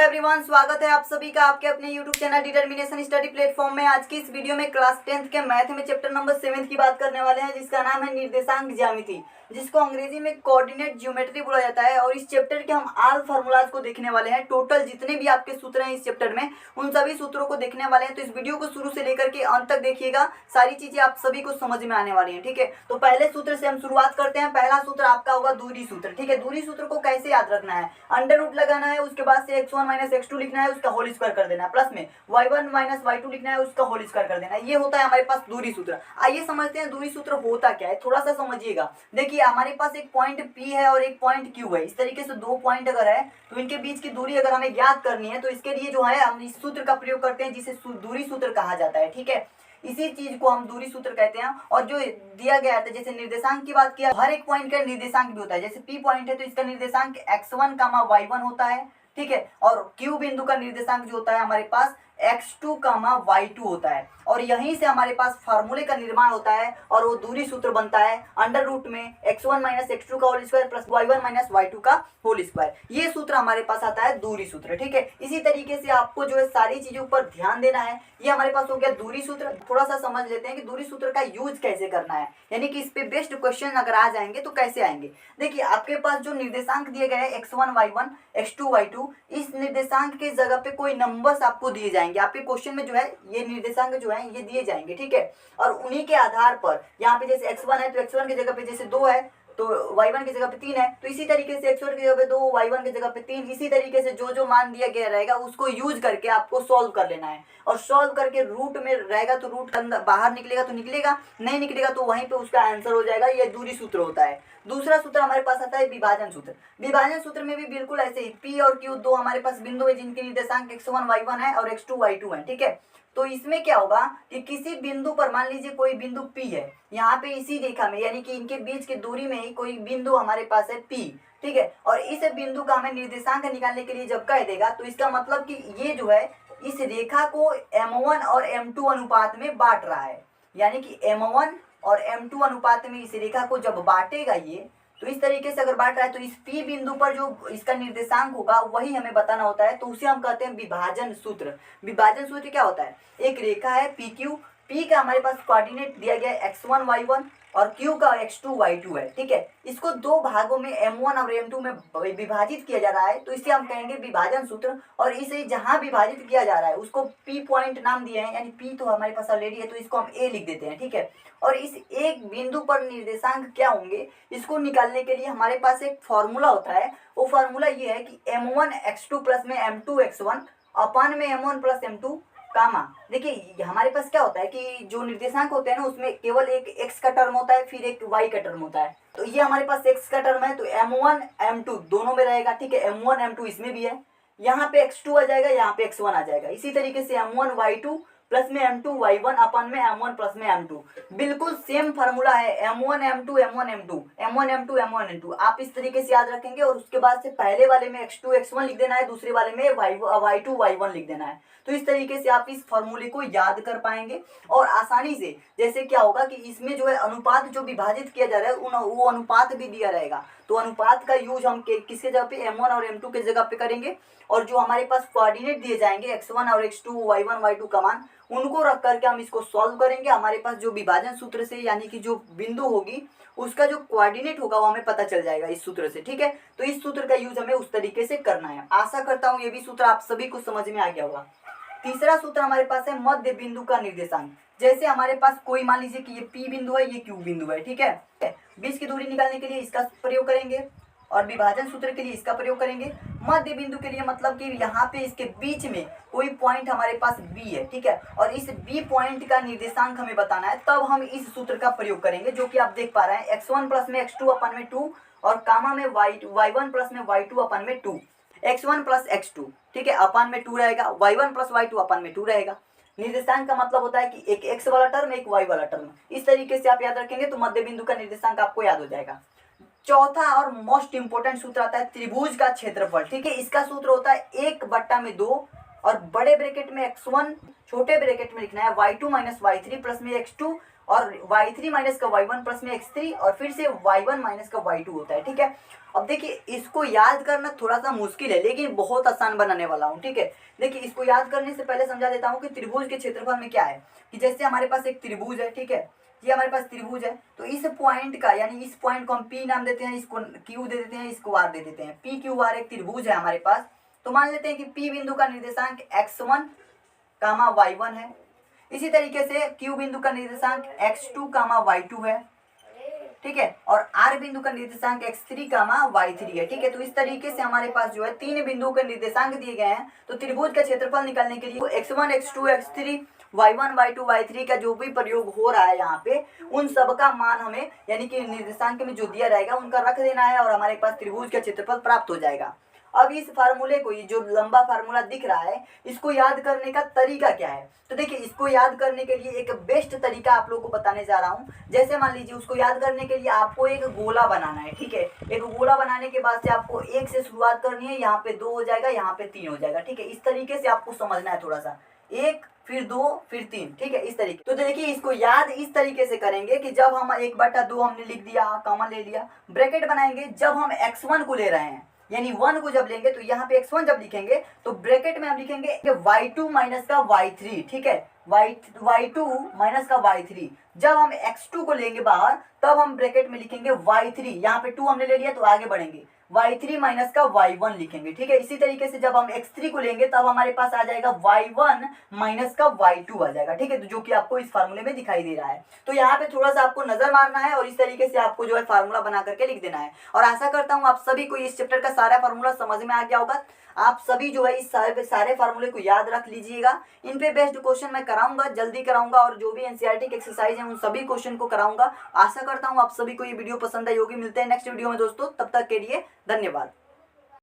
Everyone, स्वागत है आप सभी का आपके अपने YouTube channel determination study platform में। आज की इस वीडियो में क्लास 10th के मैथ में चैप्टर नंबर 7 की बात करने वाले हैं, जिसका नाम है निर्देशांक ज्यामिति, जिसको अंग्रेजी में कोऑर्डिनेट ज्योमेट्री बोला जाता है। और इस चैप्टर के हम ऑल फार्मूलाज को देखने वाले हैं। टोटल जितने भी आपके सूत्र हैं इस चैप्टर में, उन सभी सूत्रों को देखने वाले हैं। तो इस वीडियो को शुरू से लेकर के अंत तक देखिएगा, सारी चीजें आप सभी को समझ में आने वाली हैं। ठीक है, तो पहले सूत्र से हम शुरुआत करते हैं। पहला सूत्र आपका होगा दूरी सूत्र। ठीक है, दूरी सूत्र को कैसे याद रखना है, अंडर रूट लगाना है, उसके बाद से x1 माइनस x2 लिखना है, उसका होल स्क्वायर कर देना है, प्लस में y1 माइनस y2 लिखना है, उसका होल स्क्वायर कर देना है। ये होता है हमारे पास दूरी सूत्र। आइए समझते हैं दूरी सूत्र होता क्या है, थोड़ा सा समझिएगा। देखिए, हमारे पास एक पॉइंट P है और एक पॉइंट Q है। इस तरीके से दो पॉइंट अगर है तो इनके बीच की दूरी अगर हमें ज्ञात करनी है, तो इसके लिए जो है हम इस सूत्र का प्रयोग करते हैं, जिसे दूरी सूत्र कहा जाता है। ठीक है, इसी चीज को हम दूरी सूत्र कहते हैं। और जो दिया गया था, जैसे निर्देशांक की बात किया, हर एक पॉइंट का निर्देशांक भी होता है। जैसे P पॉइंट है तो इसका निर्देशांक x1, y1 होता है। ठीक है, और Q बिंदु का निर्देशांक जो होता है हमारे पास x2, y2 होता है। और यहीं से हमारे पास फार्मूले का निर्माण होता है और वो दूरी सूत्र बनता है अंडर रूट में x1 माइनस x2 का whole square plus y1 minus y2 का होल स्क्वायर। ये सूत्र हमारे पास आता है दूरी सूत्र। ठीक है, इसी तरीके से आपको जो है सारी चीजों पर ध्यान देना है। ये हमारे पास हो गया दूरी सूत्र। थोड़ा सा समझ लेते हैं कि दूरी सूत्र का यूज कैसे करना है, यानी कि इस पे बेस्ड क्वेश्चन अगर आ जाएंगे तो कैसे आएंगे। देखिए, आपके पास जो निर्देशांक दिए गए हैं x1 y1 x2 y2, इस निर्देशांक के जगह पे कोई नंबर्स आपको दिए जाएंगे। आपके क्वेश्चन में जो है ये निर्देशांक जो है ये दिए जाएंगे। ठीक है, और उन्हीं के आधार पर यहाँ पे जैसे x1 है तो x1 की जगह पे जैसे 2 है तो y1 की जगह पे 3 है, तो इसी तरीके से x1 की जगह पे 2, y1 की जगह पे 3, इसी तरीके से जो जो मान दिया गया रहेगा उसको यूज करके आपको सॉल्व कर लेना है। और सॉल्व करके रूट में रहेगा तो रूट अंदर बाहर निकलेगा तो निकलेगा, नहीं निकलेगा तो वहीं पे उसका आंसर हो जाएगा। ये दूरी सूत्र होता है। दूसरा सूत्र हमारे पास आता है विभाजन सूत्र। विभाजन सूत्र में भी बिल्कुल ऐसे ही P और Q दो हमारे पास बिंदु है जिनके निर्देशांक x1 y1 है और x2 y2 है। ठीक है, तो इसमें क्या होगा कि किसी बिंदु पर, मान लीजिए कोई बिंदु P है, यहाँ पे इसी रेखा में, यानी कि इनके बीच की दूरी में ही कोई बिंदु हमारे पास है P। ठीक है, और इस बिंदु का हमें निर्देशांक निकालने के लिए जब कह देगा तो इसका मतलब कि ये जो है इस रेखा को m1 और m2 अनुपात में बांट रहा है। यानी कि m1 और m2 अनुपात में इस रेखा को जब बांटेगा ये, तो इस तरीके से अगर बांट रहा है तो इस P बिंदु पर जो इसका निर्देशांक होगा वही हमें बताना होता है। तो उसे हम कहते हैं विभाजन सूत्र। विभाजन सूत्र क्या होता है, एक रेखा है PQ, P का हमारे पास कोऑर्डिनेट दिया गया है x1 y1 और Q का x2 y2 है। ठीक है, इसको दो भागों में m1 और m2 में विभाजित किया जा रहा है, तो इसे हम कहेंगे विभाजन सूत्र। और इसे जहां विभाजित किया जा रहा है उसको P पॉइंट नाम दिए हैं, यानी P तो हमारे पास ऑलरेडी है तो इसको हम A लिख देते हैं। ठीक है, और इस एक बिंदु पर निर्देशांक क्या होंगे इसको निकालने के लिए हमारे पास एक फॉर्मूला होता है। वो फॉर्मूला ये है कि m1 x2 प्लस में m2 x1 अपन में m1 प्लस m2 कामा। देखिए, हमारे पास क्या होता है कि जो निर्देशांक होते हैं ना उसमें केवल एक x का टर्म होता है, फिर एक y का टर्म होता है। तो ये हमारे पास x का टर्म है तो m1 m2 दोनों में रहेगा। ठीक है, m1 m2 इसमें भी है, यहाँ पे x2 आ जाएगा, यहाँ पे x1 आ जाएगा। इसी तरीके से m1 y2 प्लस में m2 y1 अपन में m1 प्लस में m2, बिल्कुल सेम फार्मूला है m1 m2 m1 m2 m1 m2 m1 m2। आप इस तरीके से याद रखेंगे और उसके बाद से पहले वाले में x2 x1 लिख देना है, दूसरे वाले में y2 y1 लिख देना है। तो इस तरीके से आप इस फॉर्मूले को याद कर पाएंगे और आसानी से। जैसे क्या होगा कि इसमें जो है अनुपात जो विभाजित किया जा रहा है वो अनुपात भी दिया रहेगा, तो अनुपात का यूज हम किसके जगह पे m1 और m2 के जगह पे करेंगे। और जो हमारे पास कोऑर्डिनेट दिए जाएंगे x1 और x2 y1 y2 का मान, उनको रख करके हम इसको सॉल्व करेंगे। हमारे पास जो विभाजन सूत्र से, यानी कि जो बिंदु होगी उसका जो कोऑर्डिनेट होगा वो हमें पता चल जाएगा इस सूत्र से। ठीक है, तो इस सूत्र का यूज हमें उस तरीके से करना है। आशा करता हूँ ये भी सूत्र आप सभी को समझ में आ गया होगा। तीसरा सूत्र हमारे पास है मध्य बिंदु का निर्देशांक। जैसे हमारे पास कोई, मान लीजिए कि ये P बिंदु है, ये Q बिंदु है। ठीक है, बीच की दूरी निकालने के लिए इसका प्रयोग करेंगे और विभाजन सूत्र के लिए इसका प्रयोग करेंगे। मध्य बिंदु के लिए मतलब कि यहाँ पे इसके बीच में कोई पॉइंट हमारे पास B है। ठीक है, और इस B पॉइंट का निर्देशांक हमें बताना है, तब हम इस सूत्र का प्रयोग करेंगे, जो कि आप देख पा रहे हैं x1 प्लस में x2 अपन में 2 और कामा में y1 प्लस में y2 अपन में 2, x1 प्लस x2। ठीक है, अपन में 2 रहेगा, y1 प्लस y2 अपन में 2 रहेगा। निर्देशांक का मतलब होता है कि एक x वाला टर्म एक y वाला टर्म। इस तरीके से आप याद रखेंगे तो मध्य बिंदु का निर्देशांक आपको याद हो जाएगा। चौथा और मोस्ट इंपोर्टेंट सूत्र आता है त्रिभुज का क्षेत्रफल। ठीक है, इसका सूत्र होता है 1/2 और बड़े ब्रैकेट में x1, छोटे ब्रैकेट में लिखना है y2 माइनस y3 प्लस में x2 और y3 माइनस का y1 प्लस में x3 और फिर से y1 माइनस का y2 होता है। ठीक है, अब देखिए इसको याद करना थोड़ा सा मुश्किल है लेकिन बहुत आसान बनाने वाला हूँ। ठीक है, देखिए इसको याद करने से पहले समझा देता हूँ कि त्रिभुज के क्षेत्रफल में क्या है कि जैसे हमारे पास एक त्रिभुज है। ठीक है, ये हमारे पास त्रिभुज है, तो इस पॉइंट का यानी इस पॉइंट को हम P नाम देते हैं, इसको Q दे देते हैं, इसको R दे देते हैं। PQR एक त्रिभुज है हमारे पास, तो मान लेते हैं कि P बिंदु का निर्देशांक x1 कामा y1 है, इसी तरीके से Q बिंदु का निर्देशांक x2 कामा y2 है। ठीक है, और R बिंदु का निर्देशांक x3 कामा y3 है। ठीक है, तो इस तरीके से हमारे पास जो है 3 बिंदुओं के निर्देशांक दिए गए हैं। तो त्रिभुज का क्षेत्रफल निकालने के लिए x1 x2 x3 y1 y2 y3 का जो भी प्रयोग हो रहा है यहाँ पे, उन सब का मान हमें यानी कि निर्देशांक में जो दिया रहेगा उनका रख देना है और हमारे पास त्रिभुज का क्षेत्रफल प्राप्त हो जाएगा। अब इस फार्मूले को, ये जो लंबा फार्मूला दिख रहा है, इसको याद करने का तरीका क्या है? तो देखिए इसको याद करने के लिए एक बेस्ट तरीका आप लोगों को बताने जा रहा हूँ। जैसे मान लीजिए उसको याद करने के लिए आपको एक गोला बनाना है। ठीक है, एक गोला बनाने के बाद से आपको 1 से शुरुआत करनी है, यहाँ पे 2 हो जाएगा, यहाँ पे 3 हो जाएगा। ठीक है, इस तरीके से आपको समझना है थोड़ा सा, 1 फिर 2 फिर 3। ठीक है, इस तरीके। तो देखिए इसको याद इस तरीके से करेंगे कि जब हम 1/2 हमने लिख दिया, कॉमन ले लिया, ब्रैकेट बनाएंगे, जब हम x1 को ले रहे हैं यानी 1 को जब लेंगे तो यहाँ पे x1 जब लिखेंगे तो ब्रैकेट में हम लिखेंगे y2 माइनस का y3। ठीक है, y2 माइनस का y3। जब हम x2 को लेंगे बाहर तब हम ब्रैकेट में लिखेंगे y3, यहाँ पे 2 हमने ले लिया तो आगे बढ़ेंगे, y3 माइनस का y1 लिखेंगे। ठीक है, इसी तरीके से जब हम x3 को लेंगे तब हमारे पास आ जाएगा y1 माइनस का y2 आ जाएगा। ठीक है, तो जो कि आपको इस फार्मूले में दिखाई दे रहा है। तो यहाँ पे थोड़ा सा आपको नजर मारना है और इस तरीके से आपको जो है फार्मूला बना करके लिख देना है। और आशा करता हूँ आप सभी को इस चैप्टर का सारा फार्मूला समझ में आ गया होगा। आप सभी जो है इस सारे फार्मूले को याद रख लीजिएगा। इन पे बेस्ड क्वेश्चन मैं कराऊंगा, जल्दी कराऊंगा, और जो भी एनसीईआरटी के एक्सरसाइज हैं उन सभी क्वेश्चन को कराऊंगा। आशा करता हूँ आप सभी को ये वीडियो पसंद आई होगी। मिलते हैं नेक्स्ट वीडियो में दोस्तों, तब तक के लिए धन्यवाद।